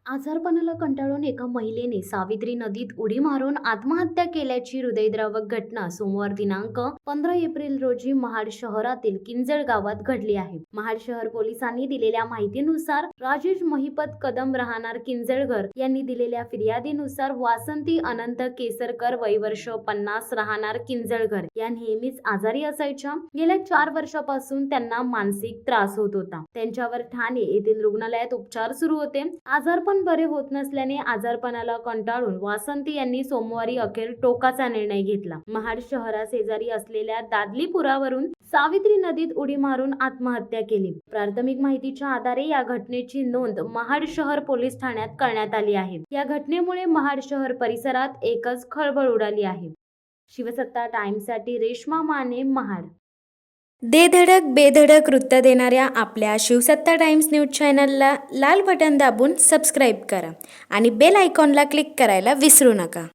आजारपणाला कंटाळून एका महिलेने सावित्री नदीत उडी मारून आत्महत्या केल्याची हृदयद्रावक घटना सोमवार दिनांक 15 एप्रिल रोजी महाड शहरातील किंजळ गावात घडली आहे. महाड शहर पोलिसांनी दिलेल्या माहितीनुसार राजेश महिपत कदम राहणार किंजळघर यांनी दिलेल्या फिर्यादीनुसार वासंती अनंत केसरकर वय वर्ष 50 राहणार किंजळघर या नेहमीच आजारी असायच्या. गेल्या 4 वर्षापासून त्यांना मानसिक त्रास होत होता. त्यांच्यावर ठाणे येथील रुग्णालयात उपचार सुरू होते. आजारपण बरे होत नसल्याने आजारपणाला कंटाळून वासंती यांनी सोमवारी अखेर टोकाचा निर्णय घेतला. महाड शहराशेजारी असलेल्या दादलीपुरावरून सावित्री नदीत उडी मारून आत्महत्या केली. प्राथमिक माहितीच्या आधारे या घटनेची नोंद महाड शहर पोलीस ठाण्यात करण्यात आली आहे. या घटनेमुळे महाड शहर परिसरात एकच खळबळ उडाली आहे. शिवसत्ता टाइम्ससाठी रेश्मा माने, महाड. दे धडक बेधडक वृत्त देणाऱ्या आपल्या शिवसत्ता टाइम्स न्यूज चॅनलला लाल बटन दाबून सबस्क्राईब करा आणि बेल आयकॉनला क्लिक करायला विसरू नका.